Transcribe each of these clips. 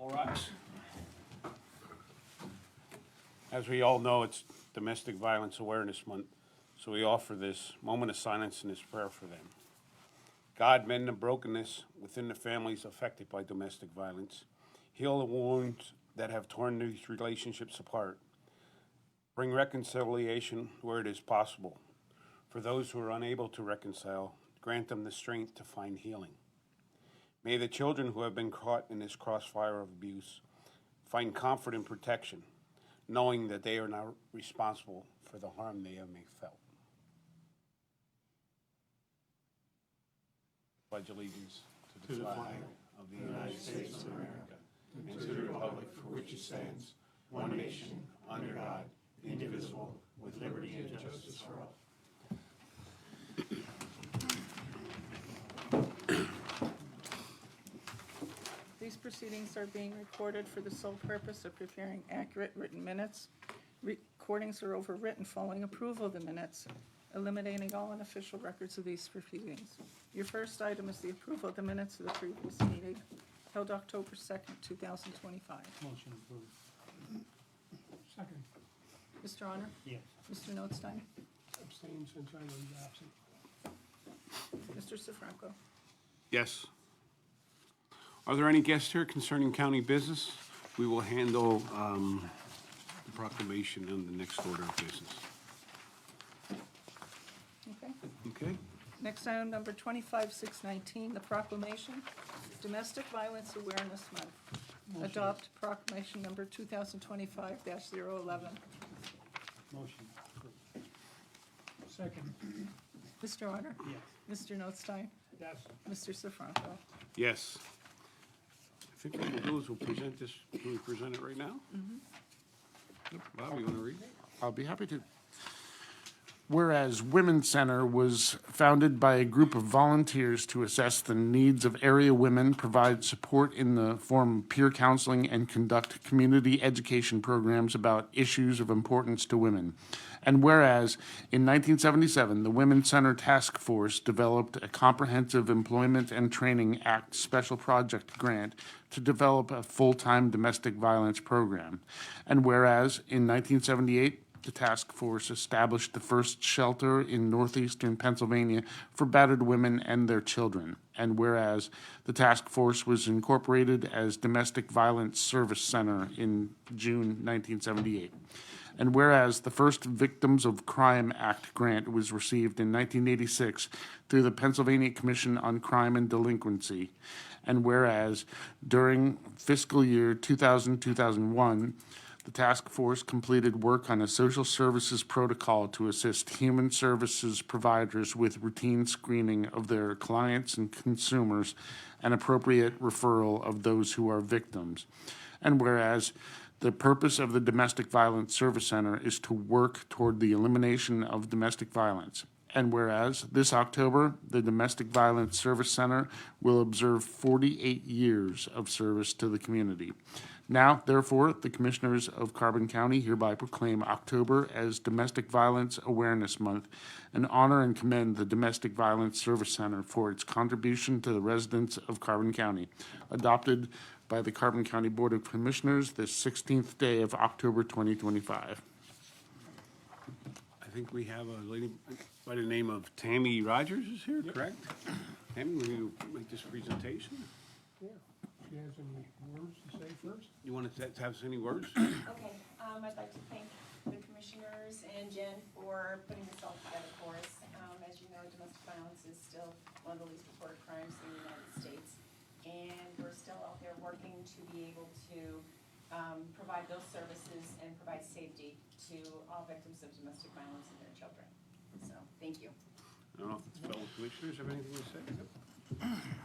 All rise. As we all know, it's Domestic Violence Awareness Month, so we offer this moment of silence and this prayer for them. God, mend the brokenness within the families affected by domestic violence. Heal the wounds that have torn these relationships apart. Bring reconciliation where it is possible. For those who are unable to reconcile, grant them the strength to find healing. May the children who have been caught in this crossfire of abuse find comfort and protection, knowing that they are not responsible for the harm they have felt. Pledge allegiance to the flag of the United States of America and to the republic for which it stands, one nation, under God, indivisible, with liberty and justice for all. These proceedings are being recorded for the sole purpose of preparing accurate written minutes. Recordings are overwritten following approval of the minutes, eliminating all unofficial records of these proceedings. Your first item is the approval of the minutes of the previous meeting held October 2nd, 2025. Motion approved. Second. Mr. Honor? Yes. Mr. Notstein? Abstain since I was absent. Mr. Sifranco? Yes. Are there any guests here concerning county business? We will handle the proclamation in the next order of business. Okay. Okay? Next item, number 25619, the proclamation, Domestic Violence Awareness Month. Adopt proclamation number 2025-011. Motion approved. Second. Mr. Honor? Yes. Mr. Notstein? Yes. Mr. Sifranco? Yes. I think what we'll do is we'll present this, can we present it right now? Bob, you want to read it? I'll be happy to. Whereas Women's Center was founded by a group of volunteers to assess the needs of area women, provide support in the form of peer counseling, and conduct community education programs about issues of importance to women. And whereas in 1977, the Women's Center Task Force developed a comprehensive Employment and Training Act special project grant to develop a full-time domestic violence program. And whereas in 1978, the task force established the first shelter in northeastern Pennsylvania for battered women and their children. And whereas the task force was incorporated as Domestic Violence Service Center in June 1978. And whereas the first Victims of Crime Act grant was received in 1986 through the Pennsylvania Commission on Crime and Delinquency. And whereas during fiscal year 2000-2001, the task force completed work on a social services protocol to assist human services providers with routine screening of their clients and consumers and appropriate referral of those who are victims. And whereas the purpose of the Domestic Violence Service Center is to work toward the elimination of domestic violence. And whereas this October, the Domestic Violence Service Center will observe 48 years of service to the community. Now, therefore, the Commissioners of Carbon County hereby proclaim October as Domestic Violence Awareness Month and honor and commend the Domestic Violence Service Center for its contribution to the residents of Carbon County, adopted by the Carbon County Board of Commissioners this 16th day of October 2025. I think we have a lady by the name of Tammy Rogers is here, correct? Tammy, will you make this presentation? Yeah. She has any words to say first? You want to have any words? Okay, I'd like to thank the commissioners and Jen for putting this all together for us. As you know, domestic violence is still one of the least reported crimes in the United States. And we're still out there working to be able to provide those services and provide safety to all victims of domestic violence and their children. So, thank you. I don't know if the fellow commissioners have anything to say.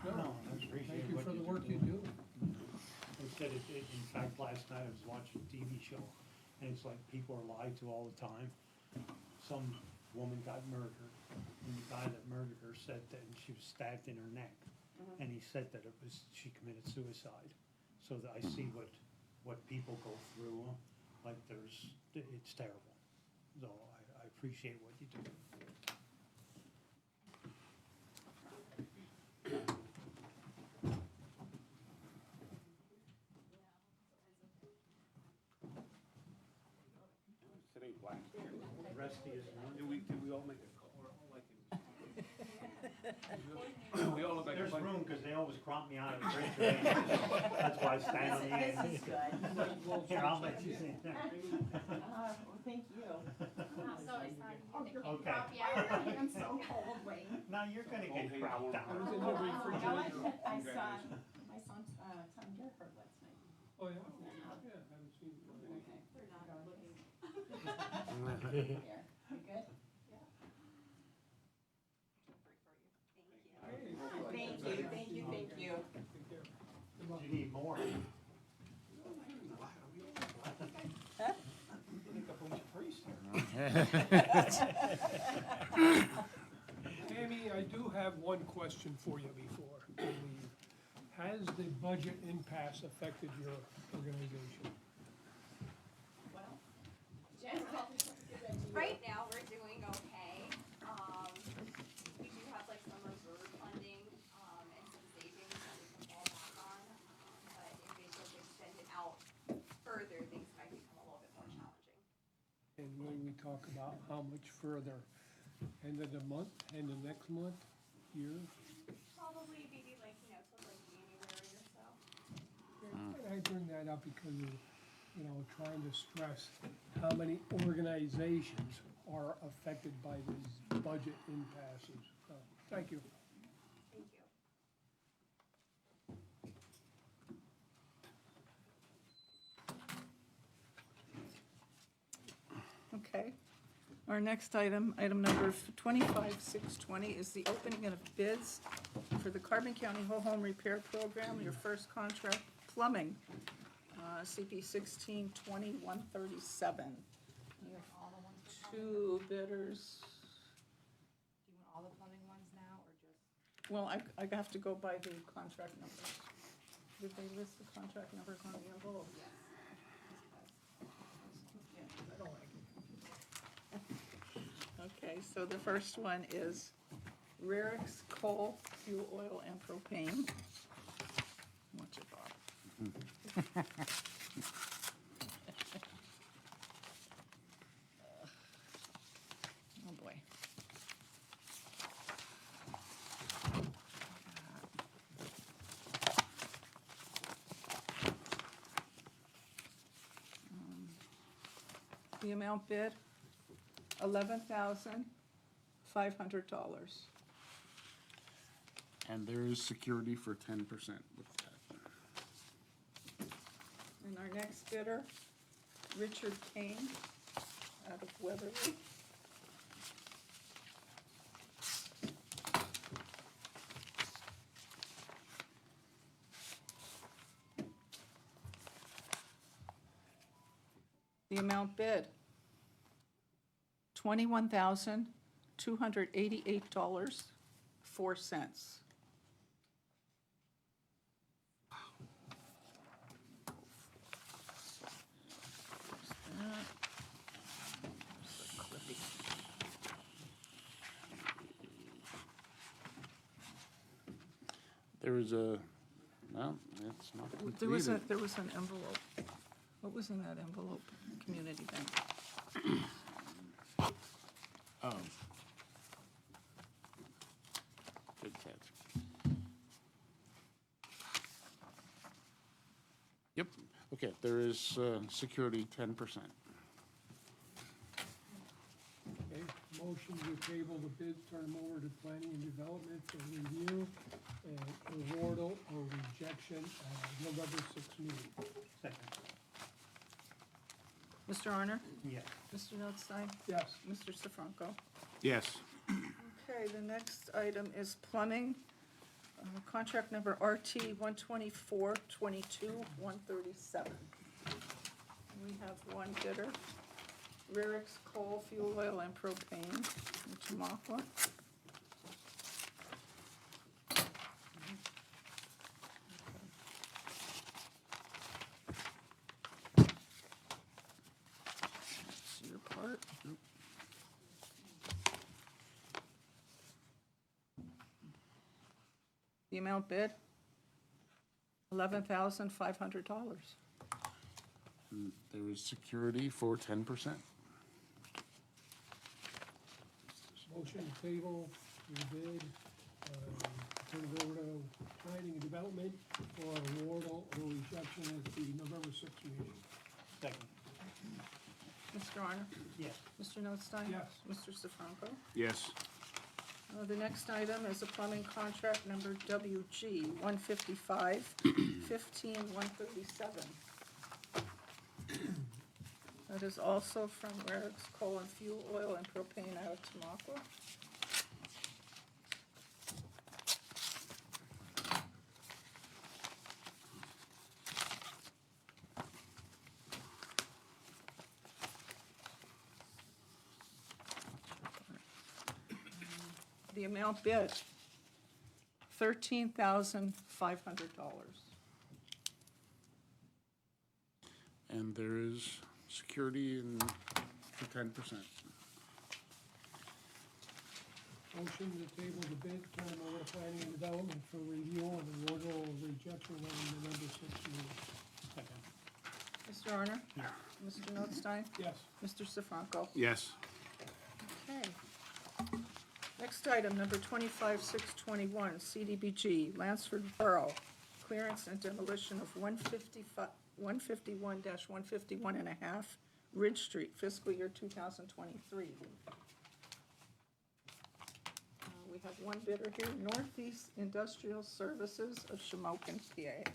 No, thank you for the work you do. I said it, in fact, last night I was watching a TV show, and it's like people are lied to all the time. Some woman got murdered, and the guy that murdered her said that she was stabbed in her neck, and he said that she committed suicide. So that I see what people go through, like it's terrible. So I appreciate what you do. black. Rusty is one. Did we all make a call? We all look like a There's bunch. room, because they always crop me out of the bridge. That's why I stand on the This end. is good. Here, I'll let you see that. Well, thank you. I'm so excited you get Okay. copy. I'm so cold, Wayne. Now you're gonna get cropped out. was in the refrigerator. I saw, my son, Tom Gerhart last night. Oh, yeah? Yeah, I haven't seen it. Okay. They're not looking. Here, you good? Thank you. You need more. Tammy, I do have one question for you before we leave. Has the budget impasse affected your organization? Well, Right now, we're doing okay. We do have like some reserve funding, and some savings that we can fall back on. But if we just extend it out further, things might become a little bit more challenging. And when we talk about how much further, end of the month, end of next month, year? Probably maybe like, till like January or so. And I bring that up because of, trying to stress how many organizations are affected by these budget impasses. Thank you. Thank you. Okay. Our next item, item number 25620, is the opening of bids for the Carbon County Whole Home Repair Program, your first contract, plumbing, CP 1620-137. We have All the ones for plumbing? two bidders. Do you want all the plumbing ones now, or just? Well, I have to go by the contract numbers. Did they list the contract numbers on the envelope? I don't like it. Okay, so the first one is Rarix Coal, Fuel Oil, and Propane. Watch it, Bob. Oh, boy. The amount bid, $11,500. And there is security for 10% with that. And our next bidder, Richard Kane, out of Weatherly. The amount bid, $21,288.04. There was a, well, it's not There was completed. there was an envelope. What was in that envelope? Community Bank. Oh. Good catch. Yep, okay, there is security 10%. Okay, motion to table the bids, turn them over to planning and development for review and award or rejection at November 6th meeting. Second. Mr. Arner? Yes. Mr. Notstein? Yes. Mr. Sifranco? Yes. Okay, the next item is plumbing. Contract number RT 124-22-137. We have one bidder, Rarix Coal, Fuel Oil, and Propane, in Tamaqua. That's your part. The amount bid, $11,500. There is security for 10%. Motion to table the bid, turn it over to planning and development for award or rejection at the November 6th meeting. Second. Mr. Honor? Yes. Mr. Notstein? Yes. Mr. Sifranco? Yes. The next item is a plumbing contract number WG 155, 15137. That is also from Eric's Coal and Fuel Oil and Propane out of Tamaqua. The amount bid, $13,500. And there is security for 10%. Motion to table the bid, turn it over to planning and development for review and award or rejection on the November 6th meeting. Second. Mr. Honor? Mr. Notstein? Yes. Mr. Sifranco? Yes. Okay. Next item, number 25621, CDBG, Lansford Borough, clearance and demolition of 151-151 and a half Ridge Street, fiscal year 2023. We have one bidder here, Northeast Industrial Services of Shamokin, PA.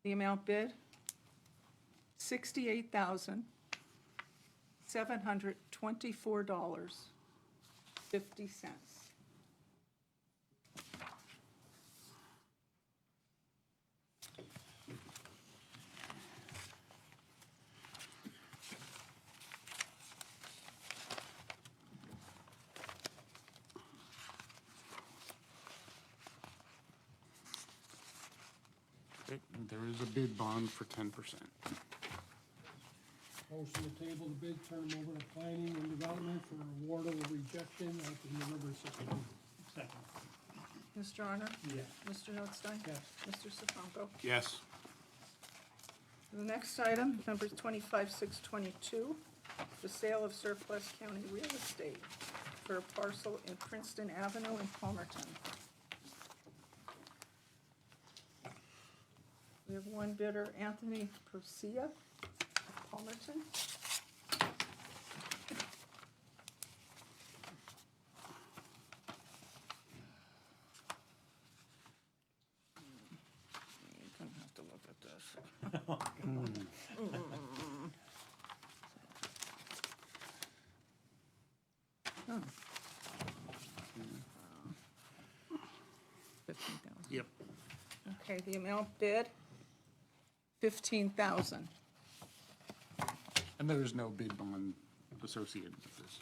The amount bid, $68,724.50. Okay, and there is a bid bond for 10%. Motion to table the bid, turn them over to planning and development for award or rejection at the November 6th meeting. Second. Mr. Honor? Yes. Mr. Notstein? Yes. Mr. Sifranco? Yes. The next item, number 25622, the sale of surplus county real estate for a parcel in Princeton Avenue in Palmerton. We have one bidder, Anthony Procia of Palmerton. You're gonna have to look at this. Oh. 15,000. Yep. Okay, the amount bid, 15,000. And there is no bid bond associated with this.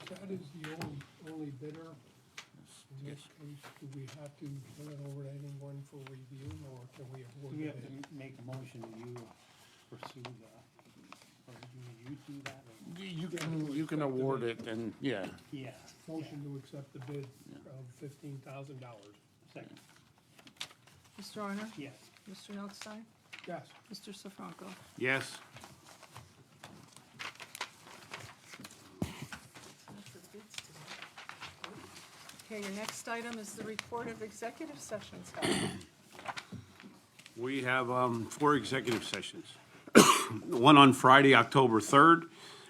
That is the only bidder. In this case, do we have to turn it over to anyone for review, or can we award We the have bid? to make a motion that you pursue the, or do you do that? Or- You can award it and, yeah. Yeah. Motion to accept the bid of $15,000. Second. Mr. Honor? Yes. Mr. Notstein? Yes. Mr. Sifranco? Yes. Okay, your next item is the report of executive sessions held. We have 4 executive sessions. One on Friday, October 3rd,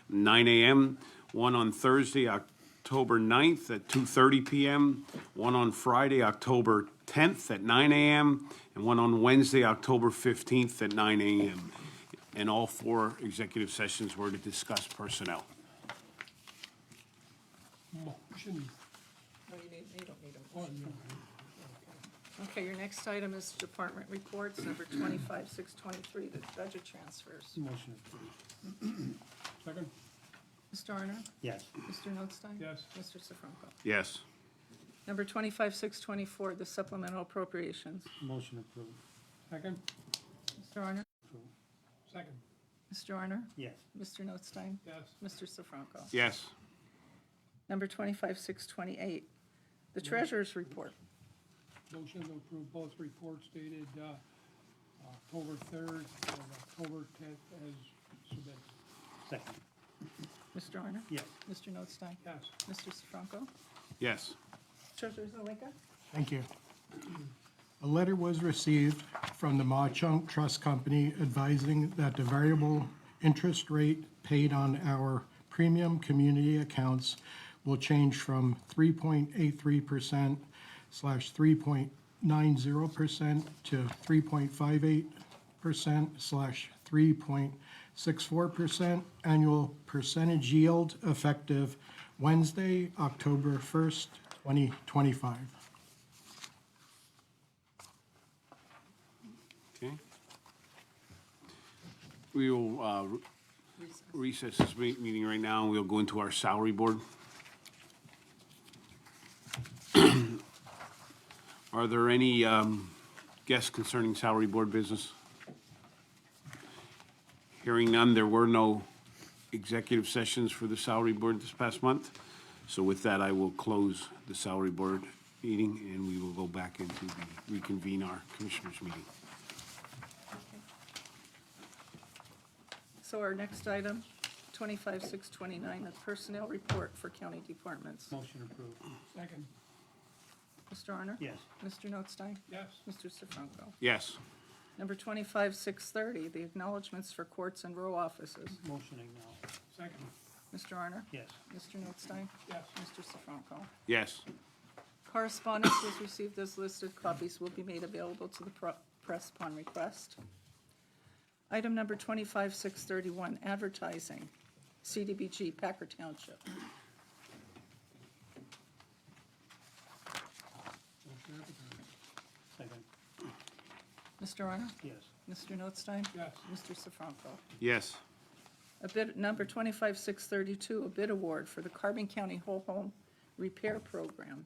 9 a.m. One on Thursday, October 9th at 2:30 p.m. One on Friday, October 10th at 9 a.m. And one on Wednesday, October 15th at 9 a.m. And all 4 executive sessions were to discuss personnel. Motion, No, you don't need oh, them. no. Okay, your next item is department reports, number 25623, the budget transfers. Motion approved. Second? Mr. Honor? Yes. Mr. Notstein? Yes. Mr. Sifranco? Yes. Number 25624, the supplemental appropriations. Motion approved. Second? Mr. Honor? Approved. Second? Mr. Honor? Yes. Mr. Notstein? Yes. Mr. Sifranco? Yes. Number 25628, the treasurer's report. Motion to approve both reports dated October 3rd and October 10th as submitted. Second. Mr. Honor? Yes. Mr. Notstein? Yes. Mr. Sifranco? Yes. Treasurer Zalewska? Thank you. A letter was received from the Mauchunk Trust Company advising that the variable interest rate paid on our premium community accounts will change from 3.83%/3.90% to 3.58%/3.64% annual percentage yield effective Wednesday, October 1st, 2025. Okay. We will recess this meeting right now, and we'll go into our salary board. Are there any guests concerning salary board business? Hearing none, there were no executive sessions for the salary board this past month. So with that, I will close the salary board meeting, and we will go back into reconvene our commissioners' meeting. So our next item, 25-629, the personnel report for county departments. Motion approved. Second. Mr. Honor? Yes. Mr. Notstein? Yes. Mr. Sifranco? Yes. Number 25-630, the acknowledgements for courts and row offices. Motion acknowledged. Second. Mr. Honor? Yes. Mr. Notstein? Yes. Mr. Sifranco? Yes. Correspondence was received as listed. Copies will be made available to the press upon request. Item number 25-631, advertising, CDBG, Packer Township. Motion advertised. Second. Mr. Honor? Yes. Mr. Notstein? Yes. Mr. Sifranco? Yes. A bid, number 25-632, a bid award for the Carbon County Whole Home Repair Program.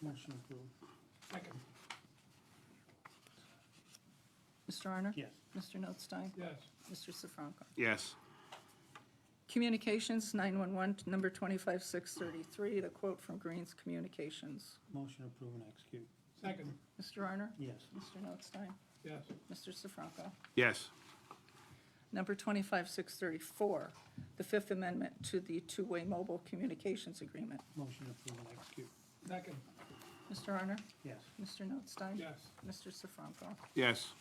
Motion approved. Second. Mr. Honor? Yes. Mr. Notstein? Yes. Mr. Sifranco? Yes. Communications 911, number 25-633, the quote from Greens Communications. Motion approved and execute. Second. Mr. Honor? Yes. Mr. Notstein? Yes. Mr. Sifranco? Yes. Number 25-634, the Fifth Amendment to the two-way mobile communications agreement. Motion approved and execute. Second. Mr. Honor? Yes. Mr. Notstein? Yes. Mr. Sifranco? Yes.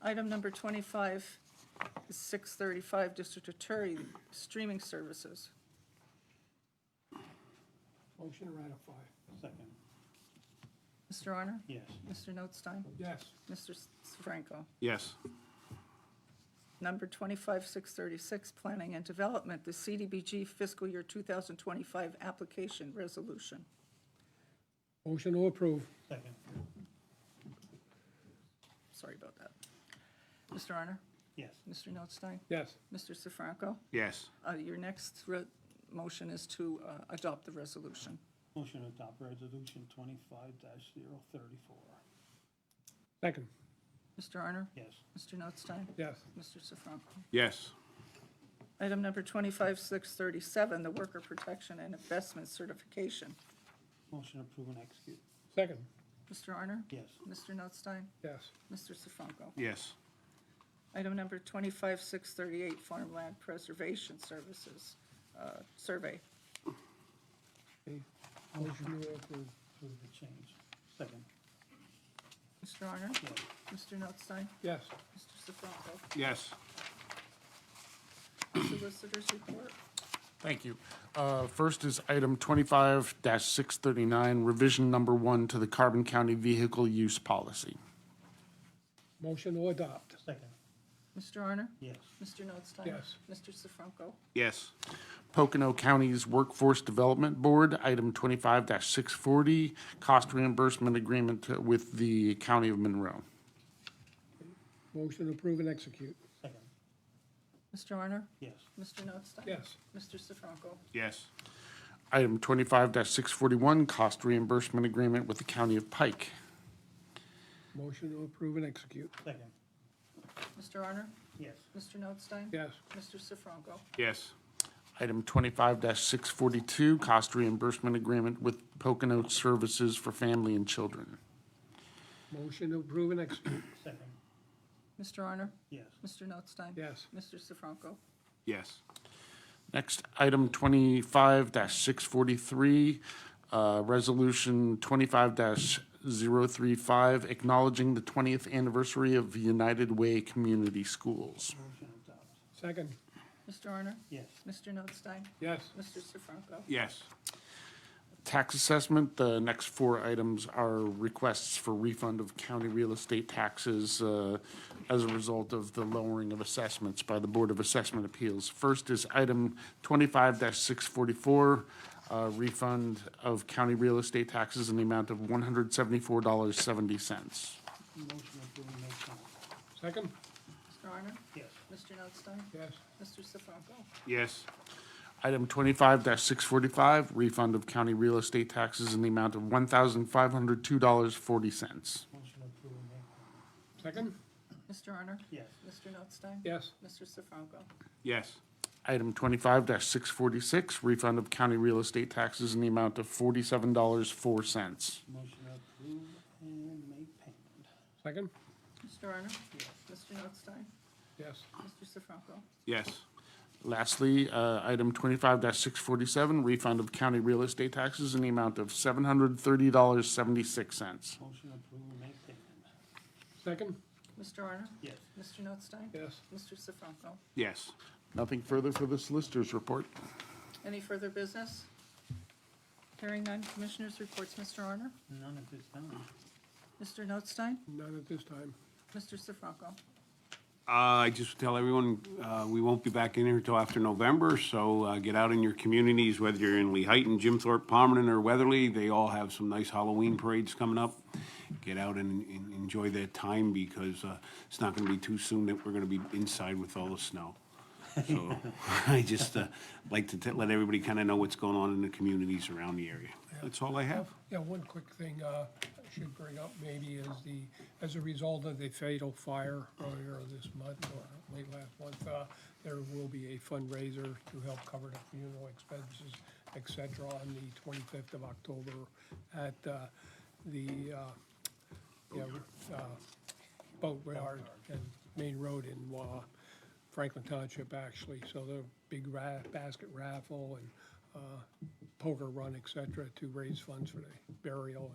Item number 25-635, District Attorney, streaming services. Motion to ratify. Second. Mr. Honor? Yes. Mr. Notstein? Yes. Mr. Sifranco? Yes. Number 25-636, Planning and Development, the CDBG fiscal year 2025 application resolution. Motion to approve. Second. Sorry about that. Mr. Honor? Yes. Mr. Notstein? Yes. Mr. Sifranco? Yes. Your next motion is to adopt the resolution. Motion to adopt resolution 25-034. Second. Mr. Honor? Yes. Mr. Notstein? Yes. Mr. Sifranco? Yes. Item number 25-637, the Worker Protection and Investment Certification. Motion approved and execute. Second. Mr. Honor? Yes. Mr. Notstein? Yes. Mr. Sifranco? Yes. Item number 25-638, Farmland Preservation Services Survey. Okay. Motion to approve. Approve the change. Second. Mr. Honor? Yes. Mr. Notstein? Yes. Mr. Sifranco? Yes. Solicitor's report. Thank you. First is item 25-639, revision number 1 to the Carbon County Vehicle Use Policy. Motion to adopt. Second. Mr. Honor? Yes. Mr. Notstein? Yes. Mr. Sifranco? Yes. Pocono County's Workforce Development Board, item 25-640, cost reimbursement agreement with the County of Monroe. Motion to approve and execute. Second. Mr. Honor? Yes. Mr. Notstein? Yes. Mr. Sifranco? Yes. Item 25-641, cost reimbursement agreement with the County of Pike. Motion to approve and execute. Second. Mr. Honor? Yes. Mr. Notstein? Yes. Mr. Sifranco? Yes. Item 25-642, cost reimbursement agreement with Pocono Services for Family and Children. Motion to approve and execute. Second, Mr. Honor? yes. Mr. Notstein? Yes. Mr. Sifranco? Yes. Next, item 25-643, resolution 25-035, acknowledging the 20th anniversary of United Way Community Schools. Motion adopted, Second. Mr. Honor? yes. Mr. Notstein? Yes. Mr. Sifranco? Yes. Tax assessment, the next four items are requests for refund of county real estate taxes as a result of the lowering of assessments by the Board of Assessment Appeals. First is item 25-644, refund of county real estate taxes in the amount of $174.70. Motion approved and make sense, Second. Mr. Honor? yes. Mr. Notstein? Yes. Mr. Sifranco? Yes. Item 25-645, refund of county real estate taxes in the amount of $1,502.40. Motion approved and make sense, Second. Mr. Honor? yes. Mr. Notstein? Yes. Mr. Sifranco? Yes. Item 25-646, refund of county real estate taxes in the amount of $47.04. Motion approved and make payment, Second. Mr. Honor? Mr. Notstein? Yes. Mr. Sifranco? Yes. Lastly, item 25-647, refund of county real estate taxes in the amount of $730.76. motion approved and make payment, Second. Mr. Honor? yes. Mr. Notstein? Yes. Mr. Sifranco? Yes. Nothing further for the solicitor's report. Any further business? Hearing none, Commissioners' reports, Mr. Honor? None at this time. Mr. Notstein? None at this time. Mr. Sifranco? I just tell everyone, we won't be back in here until after November, so get out in your communities, whether you're in Lehighton, Jim Thorpe, Palmerton, or Weatherly. They all have some nice Halloween parades coming up. Get out and enjoy that time, because it's not gonna be too soon that we're gonna be inside with all the snow. So I just like to let everybody kind of know what's going on in the communities around the area. That's all I have. Yeah, one quick thing I should bring up maybe is as a result of the fatal fire earlier this month or late last month, there will be a fundraiser to help cover the funeral expenses, et cetera, on the 25th of October at Boatyard and Main Road in Franklin Township, actually. So the big basket raffle and poker run, et cetera, to raise funds for the burial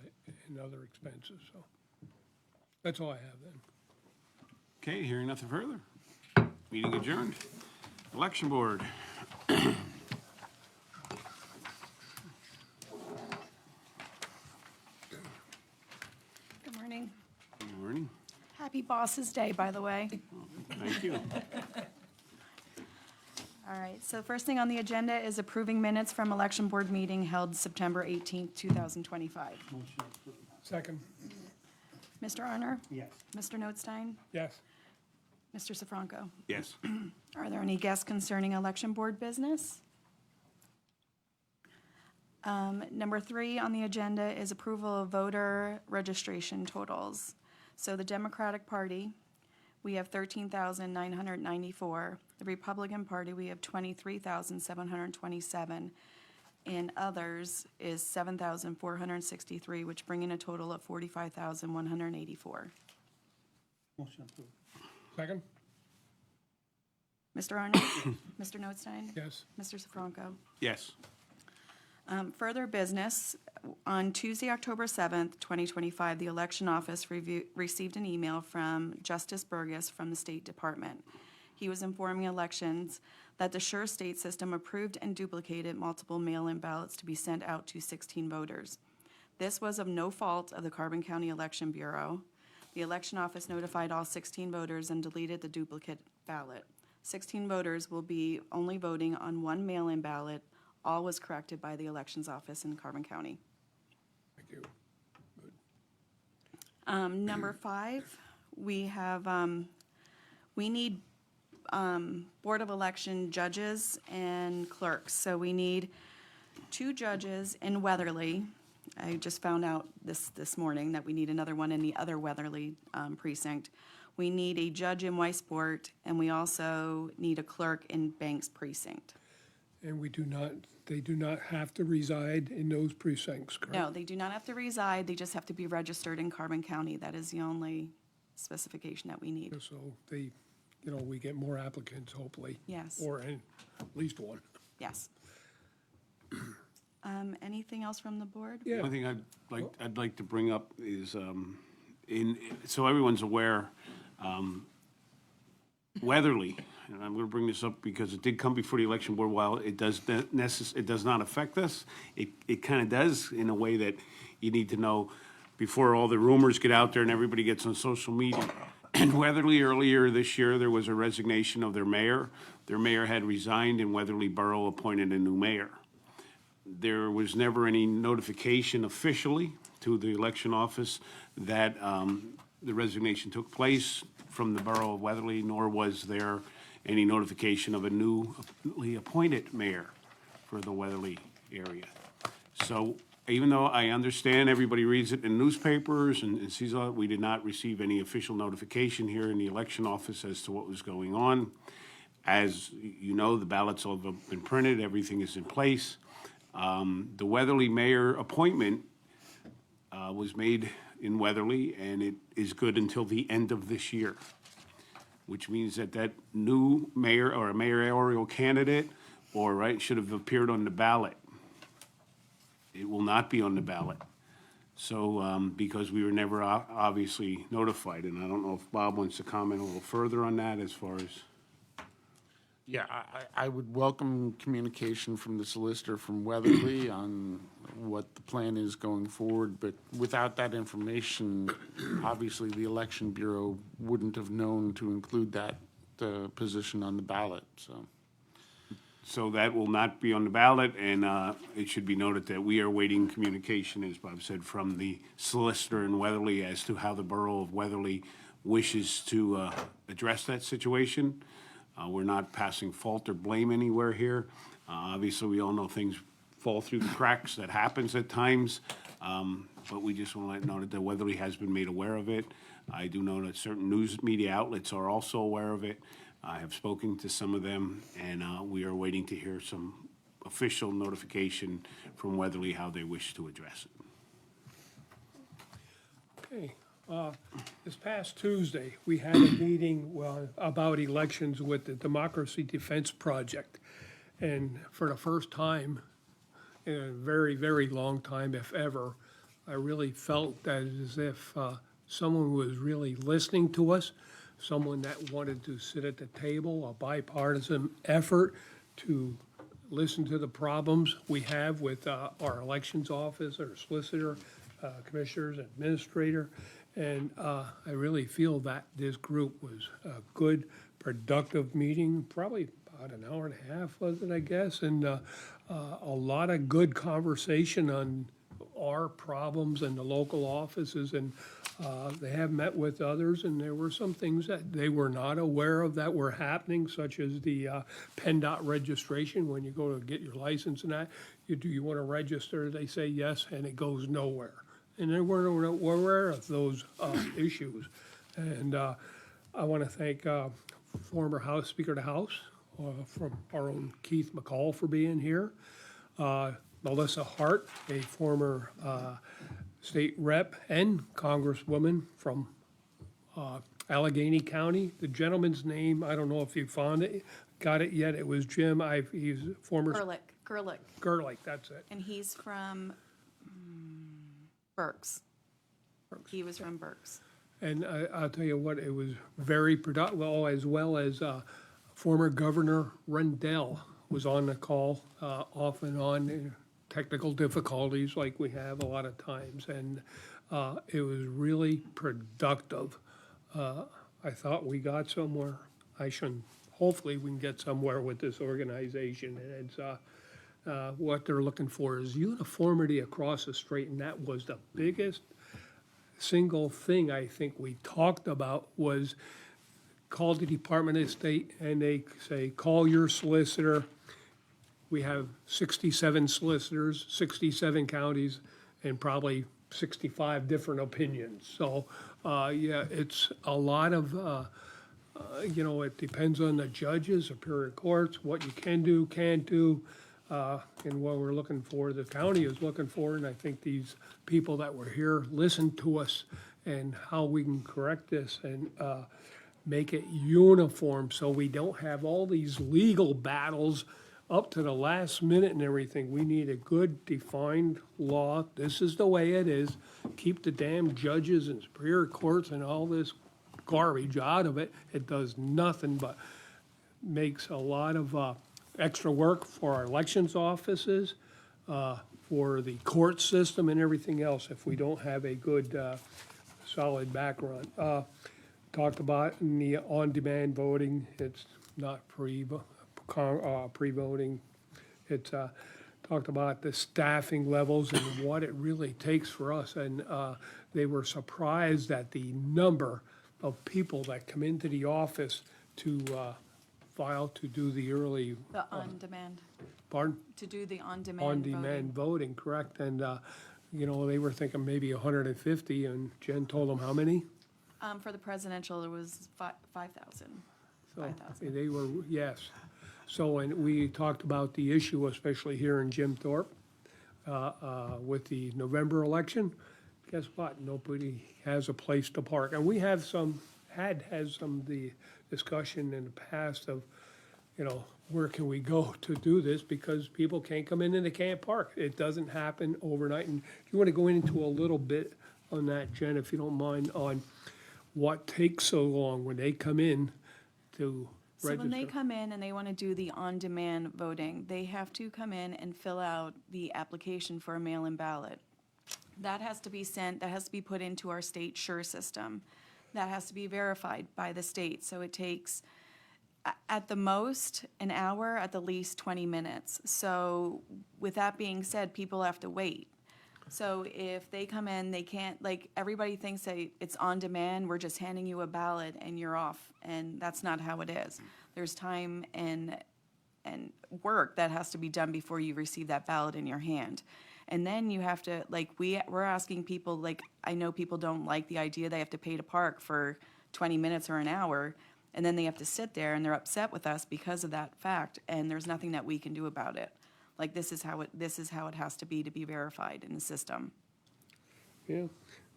and other expenses, so. That's all I have then. Okay, hearing nothing further. Meeting adjourned. Election Board. Good morning. Good morning. Happy Bosses Day, by the way. Thank you. All right, so first thing on the agenda is approving minutes from election board meeting held September 18th, 2025. Motion approved, Second. Mr. Arner? yes. Mr. Notstein? Yes. Mr. Sifranco? Yes. Are there any guests concerning election board business? Number 3 on the agenda is approval of voter registration totals. So the Democratic Party, we have 13,994. The Republican Party, we have 23,727. And others is 7,463, which bring in a total of 45,184. Motion approved, Second. Mr. Arnold? Mr. Notstein? Yes. Mr. Sifranco? Yes. Further business, on Tuesday, October 7th, 2025, the election office received an email from Justice Burgess from the State Department. He was informing elections that the Sure State system approved and duplicated multiple mail-in ballots to be sent out to 16 voters. This was of no fault of the Carbon County Election Bureau. The election office notified all 16 voters and deleted the duplicate ballot. 16 voters will be only voting on one mail-in ballot. All was corrected by the elections office in Carbon County. Thank you. Number 5, we have, we need Board of Election judges and clerks. So we need 2 judges in Weatherly. I just found out this morning that we need another one in the other Weatherly precinct. We need a judge in Weisport, and we also need a clerk in Banks precinct. And we do not They do not have to reside in those precincts, correct? No, they do not have to reside, they just have to be registered in Carbon County. That is the only specification that we need. So they, we get more applicants, hopefully. Yes. Or at least one. Yes. Anything else from the board? Yeah. One thing I'd like to bring up is, so everyone's aware, Weatherly, and I'm gonna bring this up because it did come before the election board, while it does not affect us, it kinda does in a way that you need to know before all the rumors get out there and everybody gets on social media. And Weatherly, earlier this year, there was a resignation of their mayor. Their mayor had resigned and Weatherly Borough appointed a new mayor. There was never any notification officially to the election office that the resignation took place from the borough of Weatherly, nor was there any notification of a newly appointed mayor for the Weatherly area. So even though I understand everybody reads it in newspapers and sees all that, we did not receive any official notification here in the election office as to what was going on. As you know, the ballots all have been printed, everything is in place. The Weatherly mayor appointment was made in Weatherly, and it is good until the end of this year, which means that that new mayor or a mayoral candidate should have appeared on the ballot. It will not be on the ballot. So, because we were never obviously notified, and I don't know if Bob wants to comment a little further on that as far as. Yeah, I would welcome communication from the solicitor from Weatherly on what the plan is going forward, but without that information, obviously, the Election Bureau wouldn't have known to include that position on the ballot, so. So that will not be on the ballot, and it should be noted that we are waiting communication, as Bob said, from the solicitor in Weatherly as to how the borough of Weatherly wishes to address that situation. We're not passing fault or blame anywhere here. Obviously, we all know things fall through the cracks. That happens at times, but we just want to know that Weatherly has been made aware of it. I do know that certain news media outlets are also aware of it. I have spoken to some of them, and we are waiting to hear some official notification from Weatherly how they wish to address it. Okay. This past Tuesday, we had a meeting about elections with the Democracy Defense Project. And for the first time in a very, very long time, if ever, I really felt as if someone was really listening to us, someone that wanted to sit at the table, a bipartisan effort to listen to the problems we have with our elections office, our solicitor, commissioners, administrator. And I really feel that this group was a good, productive meeting, probably about an hour and a half, was it, I guess? And a lot of good conversation on our problems and the local offices. And they have met with others, and there were some things that they were not aware of that were happening, such as the PennDOT registration. When you go to get your license and that, do you want to register? They say yes, and it goes nowhere. And they weren't aware of those issues. And I want to thank former House Speaker of the House, from our own Keith McCall, for being here. Melissa Hart, a former state rep and congresswoman from Allegheny County. The gentleman's name, I don't know if you got it yet. It was Jim. He's former. Gerlich, that's it. And he's from Berks. He was from Berks. And I'll tell you what, it was very productive, as well as former Governor Rendell was on the call off and on, technical difficulties like we have a lot of times. And it was really productive. I thought we got somewhere. Hopefully we can get somewhere with this organization. And it's what they're looking for is uniformity across the state, and that was the biggest single thing I think we talked about was call the Department of State and they say, call your solicitor. We have 67 solicitors, 67 counties, and probably 65 different opinions. So, yeah, it's a lot of, it depends on the judges, superior courts, what you can do, can't do. and what we're looking for, the county is looking for, and I think these people that were here listened to us and how we can correct this and make it uniform so we don't have all these legal battles up to the last minute and everything. We need a good defined law. This is the way it is. Keep the damn judges and superior courts and all this garbage out of it. It does nothing but makes a lot of extra work for our elections offices, for the court system and everything else if we don't have a good, solid background. Talked about in the on-demand voting, it's not pre-voting. It's talked about the staffing levels and what it really takes for us. And they were surprised at the number of people that come into the office to file to do the early, The on-demand, pardon? to do the on-demand voting. On-demand voting, correct? And, you know, they were thinking maybe 150, and Jen told them how many? For the presidential, it was 5,000. So 5,000. they were, yes. So, and we talked about the issue, especially here in Jim Thorpe, with the November election. Guess what? Nobody has a place to park. And we have some, had some of the discussion in the past of, you know, where can we go to do this? Because people can't come in and they can't park. It doesn't happen overnight. And you want to go into a little bit on that, Jen, if you don't mind, on what takes so long when they come in to So register? when they come in and they want to do the on-demand voting, they have to come in and fill out the application for a mail-in ballot. That has to be sent, that has to be put into our state SURE system. That has to be verified by the state. So it takes, at the most, an hour, at the least 20 minutes. So with that being said, people have to wait. So if they come in, they can't, like, everybody thinks that it's on demand, we're just handing you a ballot and you're off, and that's not how it is. There's time and work that has to be done before you receive that ballot in your hand. And then you have to, like, we're asking people, like, I know people don't like the idea they have to pay to park for 20 minutes or an hour, and then they have to sit there and they're upset with us because of that fact, and there's nothing that we can do about it. Like, this is how it has to be verified in the system. Yeah,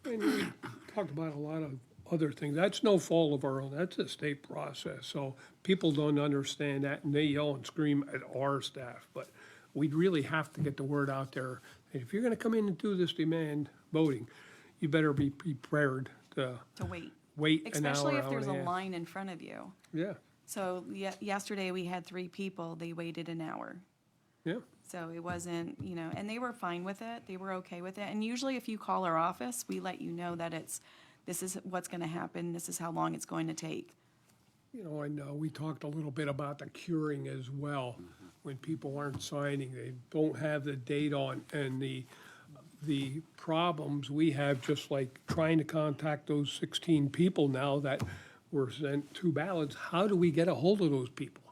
and we talked about a lot of other things. That's no fault of our own, that's a state process. So people don't understand that, and they yell and scream at our staff. But we really have to get the word out there. And if you're gonna come in and do this demand voting, you better be prepared to To wait. wait an hour, Especially if hour there's and a a half. line in front of you. Yeah, So yesterday, we had 3 people, they waited an hour. yeah, So it wasn't, you know, and they were fine with it, they were okay with it. And usually if you call our office, we let you know that this is what's gonna happen, this is how long it's going to take. you know, and we talked a little bit about the curing as well. When people aren't signing, they don't have the date on, and the problems we have, just like trying to contact those 16 people now that were sent 2 ballots, how do we get a hold of those people?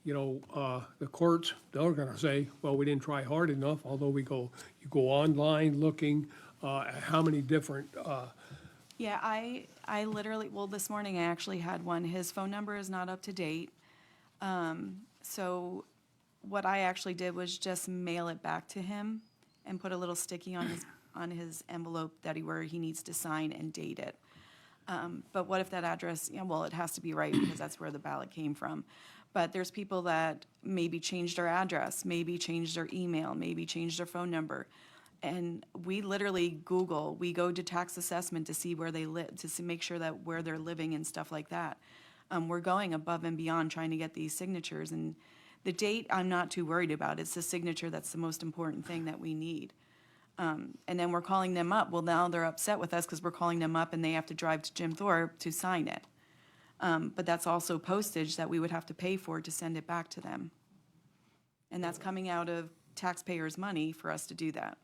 You know, the courts, they're gonna say, well, we didn't try hard enough, although you go online looking, at how many different, Yeah, I literally, well, this morning I actually had one, his phone number is not up to date. So what I actually did was just mail it back to him and put a little sticky on his envelope where he needs to sign and date it. But what if that address, yeah, well, it has to be right because that's where the ballot came from. But there's people that maybe changed their address, maybe changed their email, maybe changed their phone number. And we literally Google, we go to tax assessment to see where they live, make sure that where they're living and stuff like that. We're going above and beyond trying to get these signatures. And the date, I'm not too worried about. It's the signature that's the most important thing that we need. And then we're calling them up. Well, now they're upset with us because we're calling them up and they have to drive to Jim Thorpe to sign it. But that's also postage that we would have to pay for to send it back to them. And that's coming out of taxpayers' money for us to do that.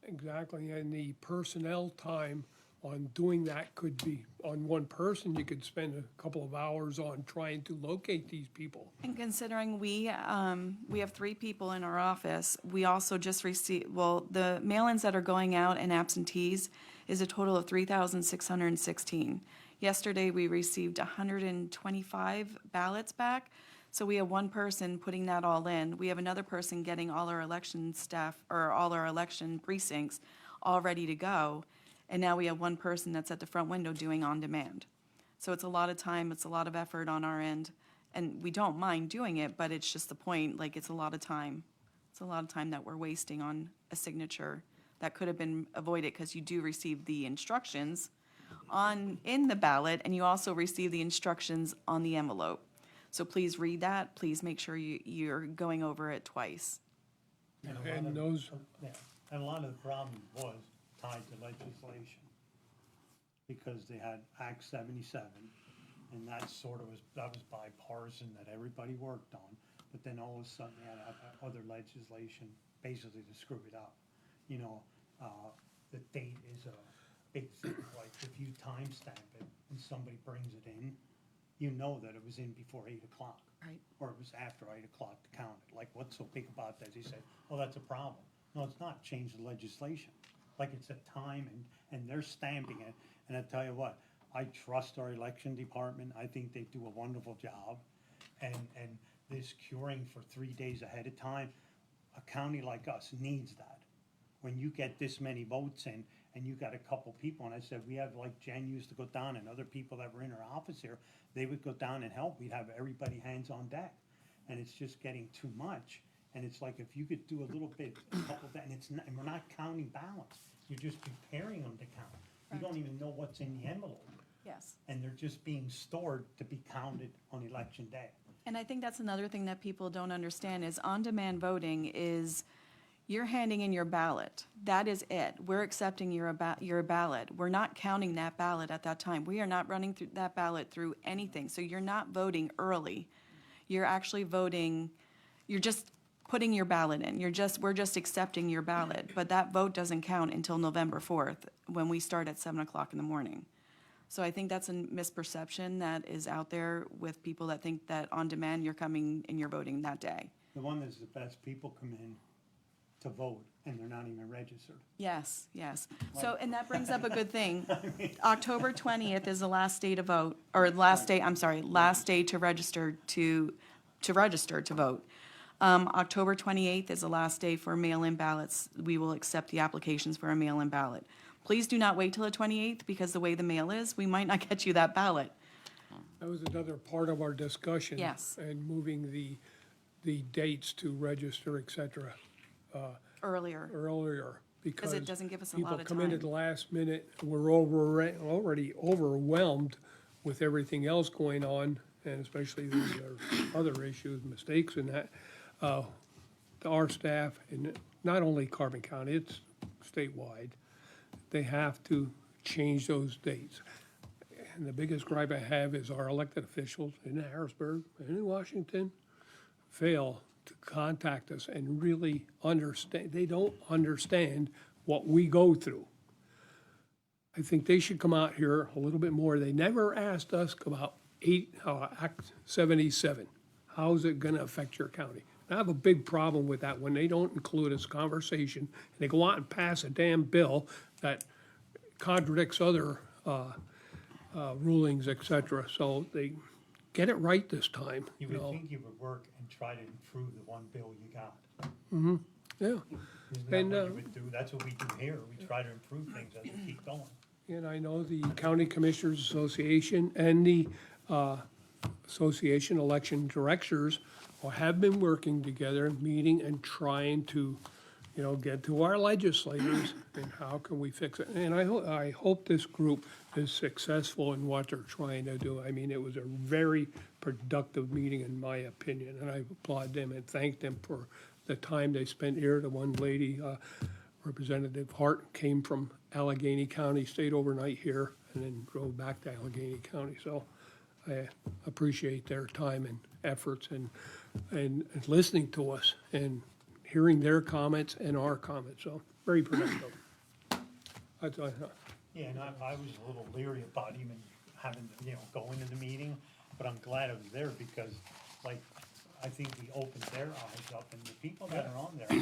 exactly, and the personnel time on doing that could be, on one person, you could spend a couple of hours on trying to locate these people. And considering we have 3 people in our office, we also just received, well, the mail-ins that are going out and absentees is a total of 3,616. Yesterday, we received 125 ballots back, So we have one person putting that all in. We have another person getting all our election staff, or all our election precincts all ready to go. And now we have one person that's at the front window doing on-demand. So it's a lot of time, it's a lot of effort on our end. And we don't mind doing it, but it's just the point, like, it's a lot of time. It's a lot of time that we're wasting on a signature that could have been avoided, because you do receive the instructions in the ballot, and you also receive the instructions on the envelope. So please read that, please make sure you're going over it twice. And a lot And of- those- Yeah, and a lot of the problem was tied to legislation. Because they had Act 77, and that was bipartisan that everybody worked on. But then all of a sudden, they had other legislation basically to screw it up. You know, the date is a big thing, like if you timestamp it and somebody brings it in, you know that it was in before 8 o'clock. Right. Or it was after 8 o'clock to count it. Like, what's so big about that? He said, oh, that's a problem. No, it's not. Change the legislation. Like, it's a time, and they're stamping it. And I tell you what, I trust our election department. I think they do a wonderful job. And this curing for 3 days ahead of time, a county like us needs that. When you get this many votes in, and you got a couple people, and I said, we have, like Jen used to go down, and other people that were in her office here, they would go down and help. We'd have everybody hands on deck. And it's just getting too much. And it's like, if you could do a little bit, a couple, and and we're not counting ballots. You're just preparing them to count. You don't even know what's in the envelope. Yes. And they're just being stored to be counted on election day. And I think that's another thing that people don't understand is on-demand voting is you're handing in your ballot. That is it. We're accepting your ballot. We're not counting that ballot at that time. We are not running through that ballot through anything. So you're not voting early. You're actually voting, you're just putting your ballot in. We're just accepting your ballot. But that vote doesn't count until November 4th, when we start at 7 o'clock in the morning. So I think that's a misperception that is out there with people that think that on demand, you're coming and you're voting that day. The one that's the best, people come in to vote, and they're not even registered. Yes, yes. So, and that brings up a good thing. October 20th is the last day to vote, or last day to register to vote. October 28th is the last day for mail-in ballots. We will accept the applications for a mail-in ballot. Please do not wait till the 28th, because the way the mail is, we might not get you that ballot. That was another part of our discussion. Yes. And moving the dates to register, et cetera, Earlier. earlier. Because it doesn't give us a lot of people come in at time. the last minute, we're already overwhelmed with everything else going on, and especially the other issues, mistakes and that. Our staff, and not only Carbon County, it's statewide, they have to change those dates. And the biggest gripe I have is our elected officials in Harrisburg and in Washington fail to contact us and really understand. They don't understand what we go through. I think they should come out here a little bit more. They never asked us about Act 77. How's it gonna affect your county? I have a big problem with that when they don't include this conversation, and they go out and pass a damn bill that contradicts other rulings, et cetera. So they get it right this time, You you would know? think you would work and try to improve the one bill you got. Yeah. Isn't that And, what you would do? That's what we do here. We try to improve things as we keep going. And I know the County Commissioners Association and the Association Election Directors have been working together, meeting and trying to, you know, get to our legislators and how can we fix it. And I hope this group is successful in what they're trying to do. I mean, it was a very productive meeting, in my opinion, and I applaud them and thank them for the time they spent here. The one lady, Representative Hart, came from Allegheny County, stayed overnight here, and then drove back to Allegheny County. So I appreciate their time and efforts and listening to us and hearing their comments and our comments. So very productive. Yeah, and I was a little leery about even having, going to the meeting, but I'm glad I was there because, like, I think we opened their eyes up, and the people that are on there,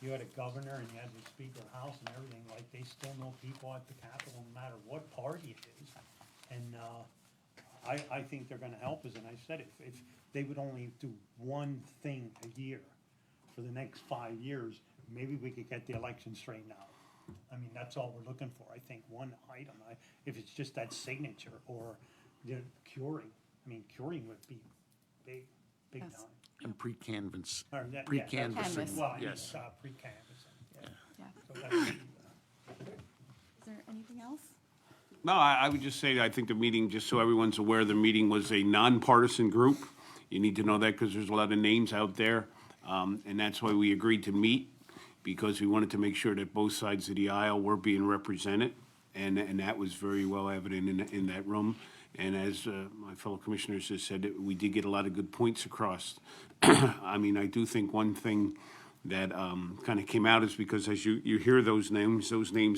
you had a governor and you had the Speaker of the House and everything, like, they still know people at the Capitol, no matter what party it is. And, I think they're gonna help us, and I said, if they would only do one thing a year for the next 5 years, maybe we could get the election straightened out. I mean, that's all we're looking for, I think, one item, if it's just that signature or the curing, I mean, curing would be big Yes. time. And pre-canvas, Or that- yeah, pre-canvassing, Canvas. Well, yes. pre-canvassing, yeah. Yeah. So that would be, Is there anything else? No, I would just say, I think the meeting, just so everyone's aware, the meeting was a nonpartisan group. You need to know that because there's a lot of names out there. And that's why we agreed to meet, because we wanted to make sure that both sides of the aisle were being represented. And that was very well evident in that room. And as my fellow commissioners have said, we did get a lot of good points across. I mean, I do think one thing that kind of came out is because as you hear those names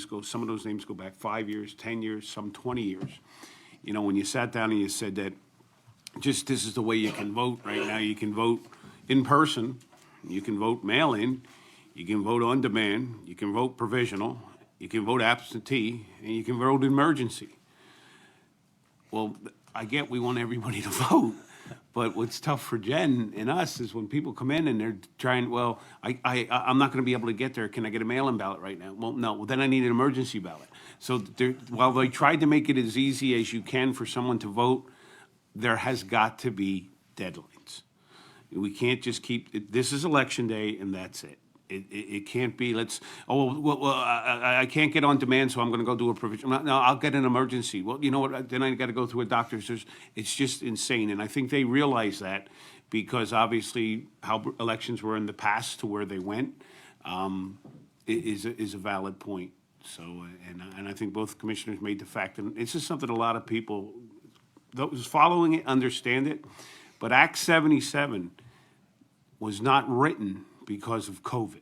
go, some of those names go back 5 years, 10 years, some 20 years. You know, when you sat down and you said that just this is the way you can vote right now, you can vote in person, you can vote mail-in, you can vote on demand, you can vote provisional, you can vote absentee, and you can vote emergency. Well, I get we want everybody to vote, but what's tough for Jen and us is when people come in and they're trying, well, I'm not gonna be able to get there, can I get a mail-in ballot right now? Well, no, well, then I need an emergency ballot. So while they tried to make it as easy as you can for someone to vote, there has got to be deadlines. We can't just keep, this is election day and that's it. It can't be, I can't get on demand, so I'm gonna go do a provision. No, I'll get an emergency. Well, you know what, then I gotta go through a doctor's. It's just insane, and I think they realize that because obviously how elections were in the past to where they went is a valid point. So, and I think both commissioners made the fact, and it's just something a lot of people, those following it understand it, but Act 77 was not written because of COVID.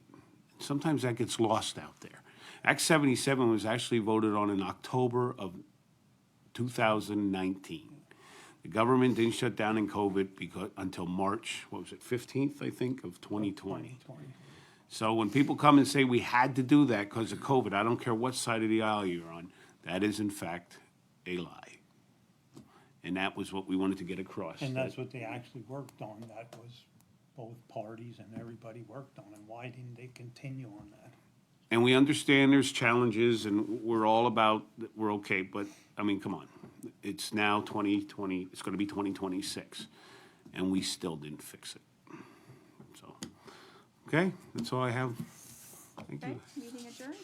Sometimes that gets lost out there. Act 77 was actually voted on in October of 2019. The government didn't shut down in COVID until March, 15th, I think, of 2020. So when people come and say we had to do that because of COVID, I don't care what side of the aisle you're on, that is in fact a lie. And that was what we wanted to get across. and that's what they actually worked on, that was both parties and everybody worked on, and why didn't they continue on that? And we understand there's challenges and we're all about, we're okay, but, I mean, come on. It's now 2020, it's gonna be 2026, and we still didn't fix it. So, okay, that's all I have. Thank Okay, you. meeting adjourned.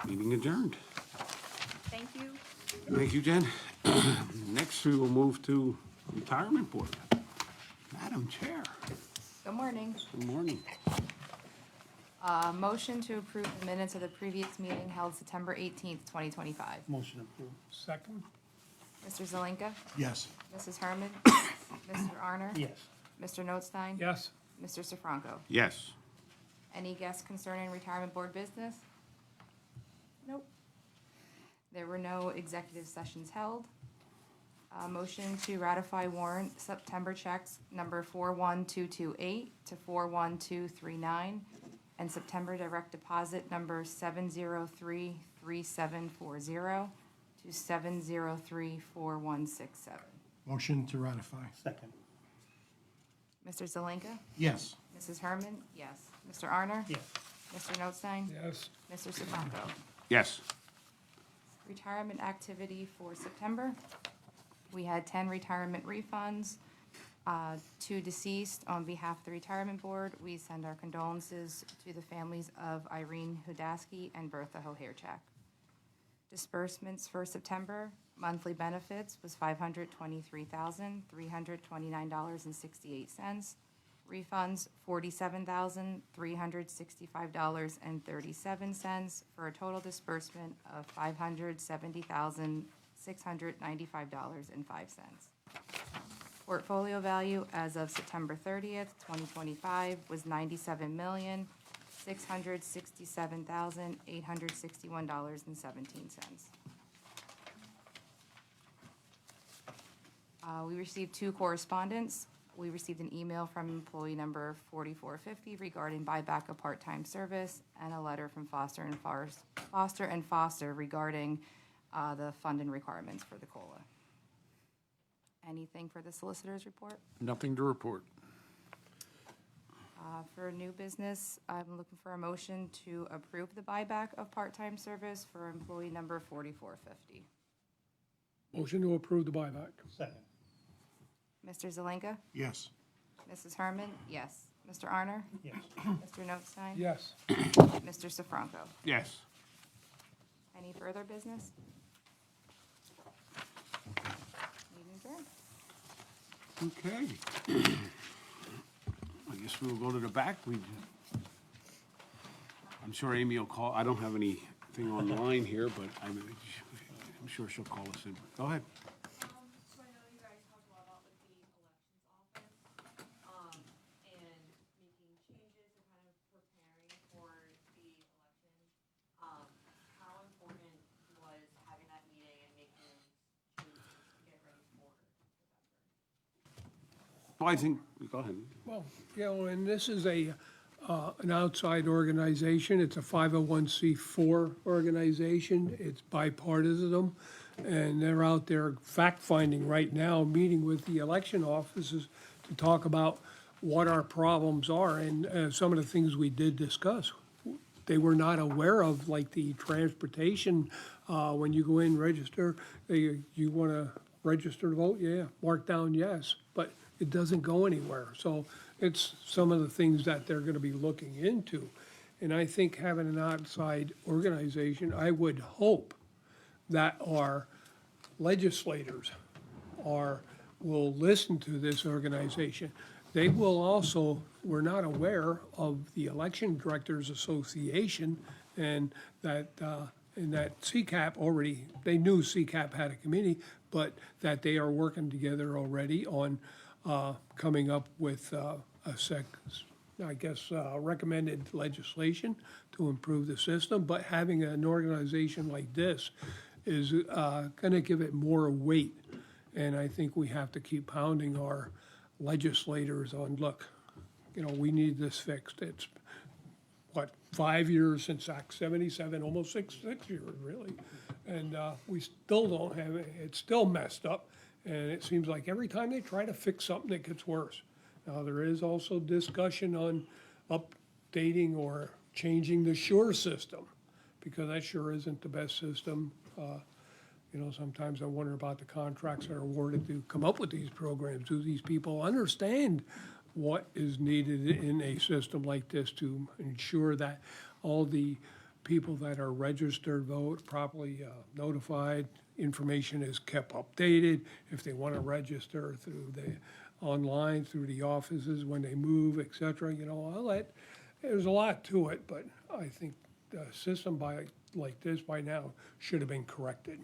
Meeting adjourned. Thank you. Thank you, Jen. Next, we will move to Retirement Board. Madam Chair, Good morning. good morning. Motion to approve the minutes of the previous meeting held September 18th, 2025. Motion approved. Second? Mr. Zelinka? Yes. Mrs. Herman? Mr. Arner? Yes. Mr. Notstein? Yes. Mr. Sifranco? Yes. Any guests concerning retirement board business? Nope. There were no executive sessions held. Motion to ratify warrant September checks number 41228 to 41239 and September direct deposit number 7033740 to 7034167. Motion to ratify. Second. Mr. Zelinka? Yes. Mrs. Herman? Yes. Mr. Arner? Yes. Mr. Notstein? Yes. Mr. Sifranco? Yes. Retirement activity for September. We had 10 retirement refunds, 2 deceased. On behalf of the retirement board, we send our condolences to the families of Irene Hudaski and Bertha Hoherchak. Disbursements for September, monthly benefits was $523,329.68. Refunds, $47,365.37 for a total disbursement of $570,695.05. Portfolio value as of September 30th, 2025 was $97,667,861.17. We received 2 correspondence. We received an email from employee number 4450 regarding buyback of part-time service, and a letter from Foster and Foster regarding the funding requirements for the COLA. Anything for the solicitor's report? Nothing to report. For new business, I'm looking for a motion to approve the buyback of part-time service for employee number 4450. Motion to approve the buyback. Second. Mr. Zelinka? Yes. Mrs. Herman? Yes. Mr. Arner? Yes. Mr. Notstein? Yes. Mr. Sifranco? Yes. Any further business? Meeting adjourned. Okay. I guess we will go to the back. I'm sure Amy will call. I don't have anything on the line here, but I'm sure she'll call us in. Go ahead. So I know you guys talked a lot about with the elections office, and making changes and kind of preparing for the election. How important was having that meeting and making changes to get ready for November? Well, I think, go ahead. Well, and this is an outside organization. It's a 501c4 organization. It's bipartisan, and they're out there fact-finding right now, meeting with the election offices to talk about what our problems are, and some of the things we did discuss. They were not aware of, like the transportation, when you go in, register, you want to register to vote? Yeah, mark down yes, but it doesn't go anywhere. So it's some of the things that they're going to be looking into. And I think having an outside organization, I would hope that our legislators will listen to this organization. They will also, we're not aware of the Election Directors Association, and that CCAP already, they knew CCAP had a committee, but that they are working together already on coming up with recommended legislation to improve the system. But having an organization like this is going to give it more weight. And I think we have to keep pounding our legislators on, look, we need this fixed. It's, 5 years since Act 77, almost six years, really. And we still don't have it. It's still messed up. And it seems like every time they try to fix something, it gets worse. Now, there is also discussion on updating or changing the SURE system, because that sure isn't the best system. Sometimes I wonder about the contracts that are awarded to come up with these programs. Do these people understand what is needed in a system like this to ensure that all the people that are registered vote, properly notified, information is kept updated, if they want to register through the online, through the offices when they move, et cetera, all that. There's a lot to it, but I think the system like this by now should have been corrected.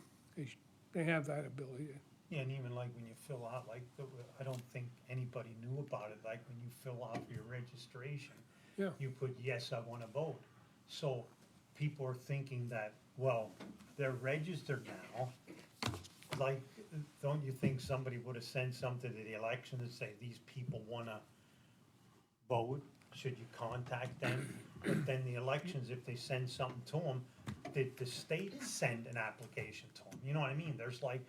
They have that ability. Yeah, and even like when you fill out, I don't think anybody knew about it, like when you fill out your registration. Yeah. You put, yes, I want to vote. So people are thinking that, well, they're registered now. Like, don't you think somebody would have sent something to the election to say, these people want to vote? Should you contact them? But then the elections, if they send something to them, the state send an application to them. You know what I mean? There's like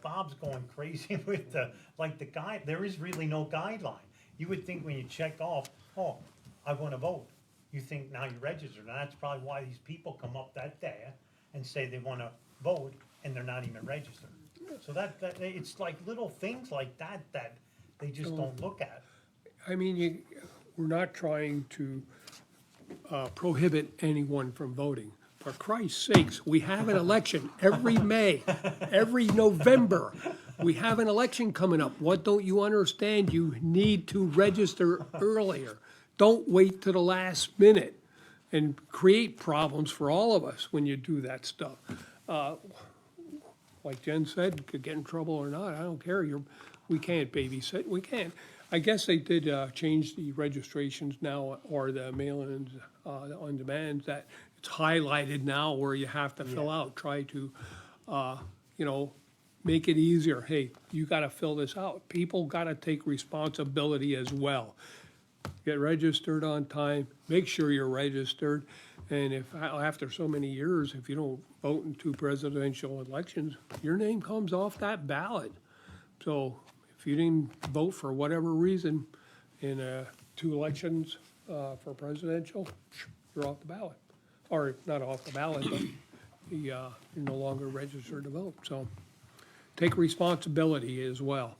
Bob's going crazy with the guide. There is really no guideline. You would think when you check off, oh, I want to vote. You think now you're registered. And that's probably why these people come up that day and say they want to vote and they're not even registered. So that it's like little things like that they just don't look at. I mean, we're not trying to prohibit anyone from voting. For Christ's sakes, we have an election every May, every November. We have an election coming up. What don't you understand? You need to register earlier. Don't wait to the last minute and create problems for all of us when you do that stuff. Like Jen said, could get in trouble or not, I don't care. We can't babysit. We can't. I guess they did change the registrations now, or the mail-ins on demand, that it's highlighted now where you have to fill out. Try to, make it easier. Hey, you got to fill this out. People got to take responsibility as well. Get registered on time. Make sure you're registered. And if after so many years, if you don't vote in 2 presidential elections, your name comes off that ballot. So if you didn't vote for whatever reason in 2 elections for presidential, you're off the ballot. Or not off the ballot, but you're no longer registered to vote. So take responsibility as well.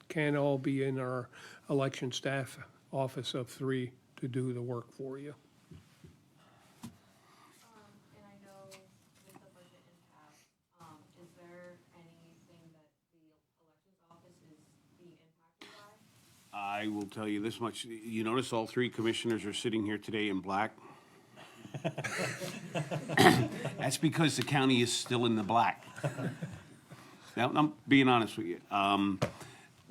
Can't all be in our election staff office of 3 to do the work for you. And I know with the budget impasse, is there anything that the elections office is being impacted by? I will tell you this much, you notice all 3 commissioners are sitting here today in black? That's because the county is still in the black. Now, I'm being honest with you.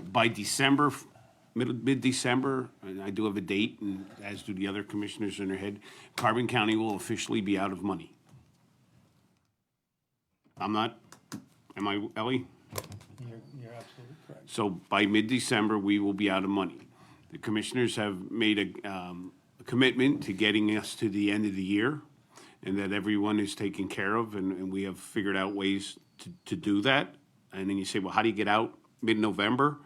By December, mid-December, and I do have a date, and as do the other commissioners in their head, Carbon County will officially be out of money. I'm not, am I, Ellie? You're absolutely correct. So by mid-December, we will be out of money. The commissioners have made a commitment to getting us to the end of the year, and that everyone is taken care of, and we have figured out ways to do that. And then you say, well, how do you get out mid-November?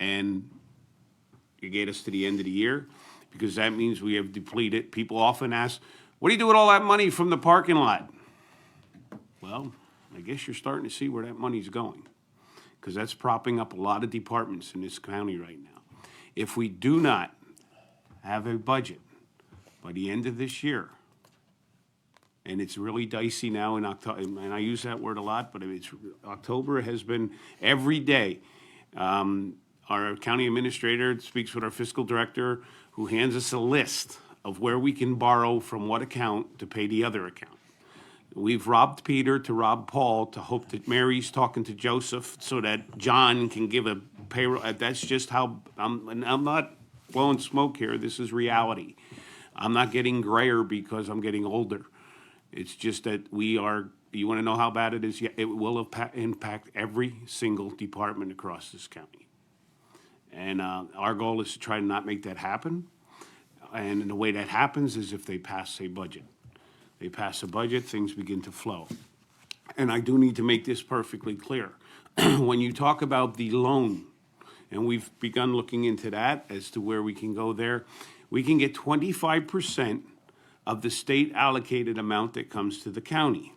And you get us to the end of the year, because that means we have depleted. People often ask, what do you do with all that money from the parking lot? Well, I guess you're starting to see where that money's going, because that's propping up a lot of departments in this county right now. If we do not have a budget by the end of this year, and it's really dicey now in October, and I use that word a lot, but October has been every day. Our county administrator speaks with our fiscal director, who hands us a list of where we can borrow from what account to pay the other account. We've robbed Peter to rob Paul to hope that Mary's talking to Joseph so that John can give a payroll. That's just how, and I'm not blowing smoke here. This is reality. I'm not getting grayer because I'm getting older. It's just that we are, you want to know how bad it is? Yeah, it will impact every single department across this county. And our goal is to try to not make that happen. And the way that happens is if they pass a budget. They pass a budget, things begin to flow. And I do need to make this perfectly clear. When you talk about the loan, and we've begun looking into that as to where we can go there, we can get 25% of the state allocated amount that comes to the county.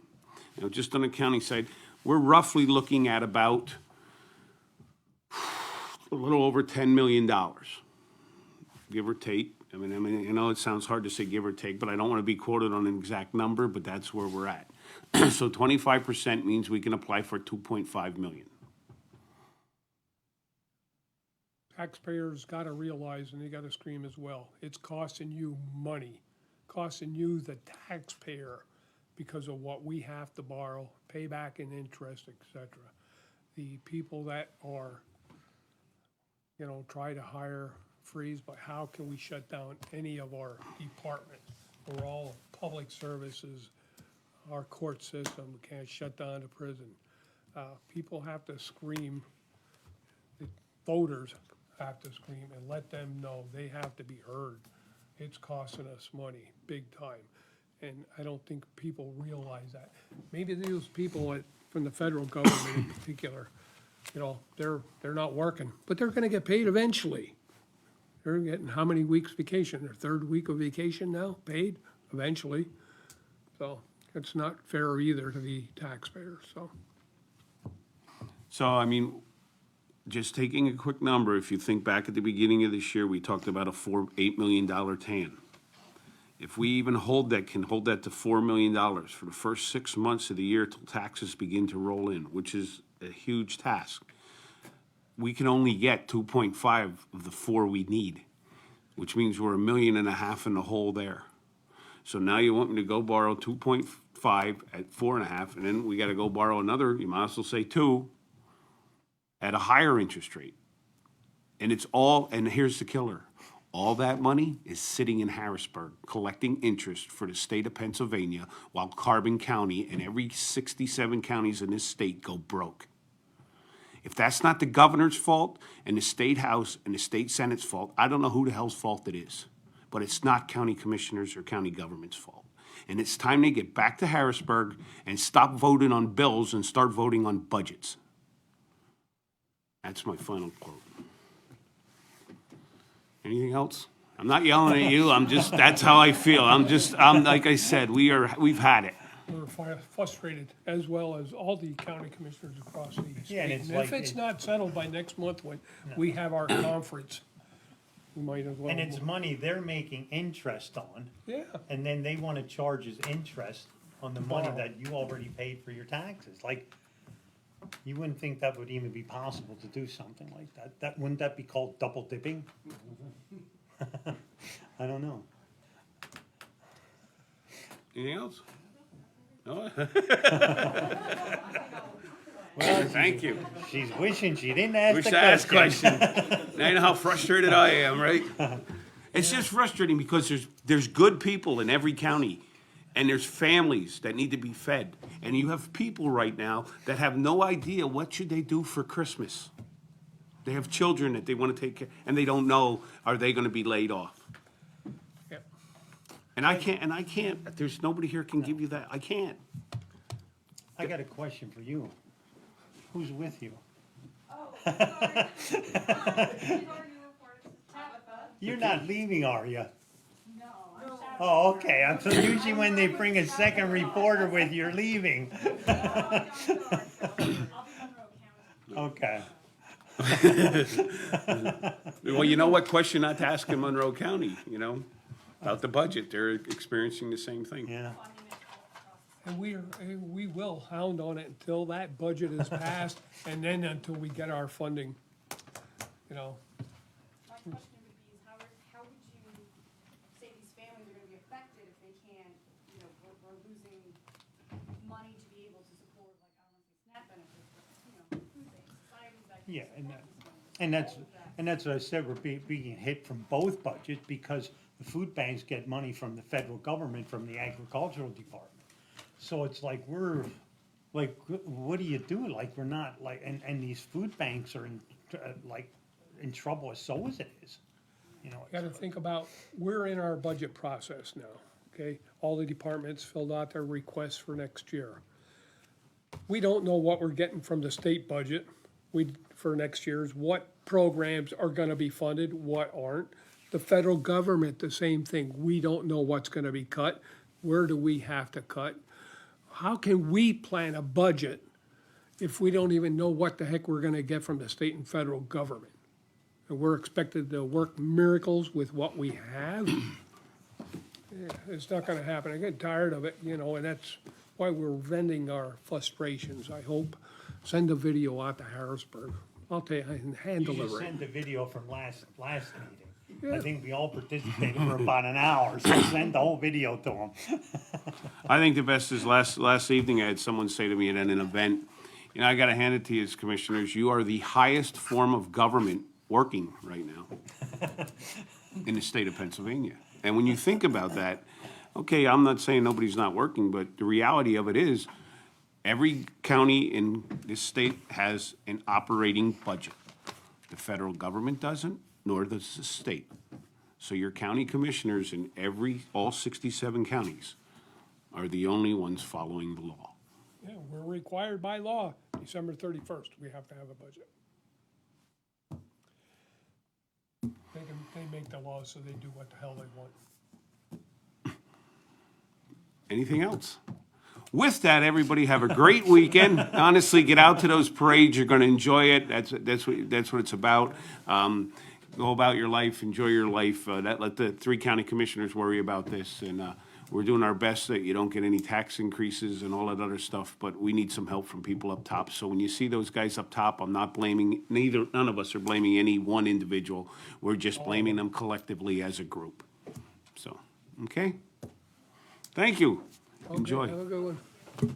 Now, just on the county side, we're roughly looking at about a little over $10 million, give or take. I mean, I know it sounds hard to say give or take, but I don't want to be quoted on an exact number, but that's where we're at. So 25% means we can apply for 2.5 million. Taxpayers gotta realize, and they gotta scream as well, it's costing you money, costing you, the taxpayer, because of what we have to borrow, pay back in interest, et cetera. The people that are, try to hire, freeze, but how can we shut down any of our departments? We're all public services, our court system, we can't shut down the prison. People have to scream, the voters have to scream and let them know they have to be heard. It's costing us money, big time. And I don't think people realize that. Maybe those people from the federal government in particular, they're not working, but they're gonna get paid eventually. They're getting how many weeks vacation? Their 3rd week of vacation now, paid eventually. So it's not fair either to the taxpayers, so. So, I mean, just taking a quick number, if you think back at the beginning of this year, we talked about a $8 million TAN. If we even can hold that to $4 million for the first 6 months of the year till taxes begin to roll in, which is a huge task, we can only get 2.5 of the 4 we need, which means we're $1.5 million in the hole there. So now you want me to go borrow 2.5 at 4.5, and then we got to go borrow another, you might as well say 2, at a higher interest rate. And it's all, and here's the killer, all that money is sitting in Harrisburg, collecting interest for the state of Pennsylvania, while Carbon County and every 67 counties in this state go broke. If that's not the governor's fault and the state house and the state senate's fault, I don't know who the hell's fault it is. But it's not county commissioners or county government's fault. And it's time they get back to Harrisburg and stop voting on bills and start voting on budgets. That's my final quote. Anything else? I'm not yelling at you, that's how I feel. Like I said, we've had it. We're frustrated, as well as all the county commissioners across the state. and it's And if like it's it- not settled by next month when we have our conference, we might as well. And it's money they're making interest on, Yeah, and then they wanna charge us interest on the money Wow. that you already paid for your taxes. Like, you wouldn't think that would even be possible to do something like that. Wouldn't that be called double dipping? I don't know. Anything else? No? Thank you. She's wishing she didn't ask Wish the to ask question. question. Now you know how frustrated I am, right? It's just frustrating because there's good people in every county, and there's families that need to be fed. And you have people right now that have no idea what should they do for Christmas. They have children that they want to take care, and they don't know, are they gonna be laid off? Yep. And I can't, there's nobody here can give you that, I can't. I got a question for you. Who's with you? You're not leaving, are you? No, I'm sad. Oh, okay. So usually when they bring a second reporter with, you're leaving. I'll be Monroe County. Okay. Well, you know what question not to ask in Monroe County, about the budget, they're experiencing the same thing. Yeah. and we will hound on it until that budget is passed, and then until we get our funding, you know. My question would be is how would you say these families are gonna be affected if they can't, we're losing money to be able to support, like, I don't want to say SNAP benefits, but, food banks, societies that. can Yeah, and support that- these families. And that's what I said, we're being hit from both budgets because the food banks get money from the federal government, from the agricultural department. So it's like, what do you do? Like, we're not, like, and these food banks are in trouble as so as it is. Gotta think about, we're in our budget process now, okay? All the departments filled out their requests for next year. We don't know what we're getting from the state budget, for next year's, what programs are gonna be funded, what aren't. The federal government, the same thing, we don't know what's gonna be cut, where do we have to cut? How can we plan a budget if we don't even know what the heck we're gonna get from the state and federal government? And we're expected to work miracles with what we have? It's not gonna happen. I get tired of it, and that's why we're venting our frustrations, I hope. Send a video out to Harrisburg. I'll tell you, and hand You just deliver it. sent the video from last meeting. I think we all participated for about an hour, so send the whole video to them. I think the best is last evening, I had someone say to me at an event, I gotta hand it to you as commissioners, you are the highest form of government working right now in the state of Pennsylvania. And when you think about that, okay, I'm not saying nobody's not working, but the reality of it is, every county in this state has an operating budget. The federal government doesn't, nor does the state. So your county commissioners in all 67 counties are the only ones following the law. Yeah, we're required by law, December 31st, we have to have a budget. They make the laws so they do what the hell they want. Anything else? With that, everybody have a great weekend. Honestly, get out to those parades. You're going to enjoy it. That's what it's about. Go about your life, enjoy your life. Let the 3 county commissioners worry about this, and we're doing our best that you don't get any tax increases and all that other stuff. But we need some help from people up top. So when you see those guys up top, I'm not blaming none of us are blaming any one individual. We're just blaming them collectively as a group. So, okay. Thank you. Okay, Enjoy. have a good one.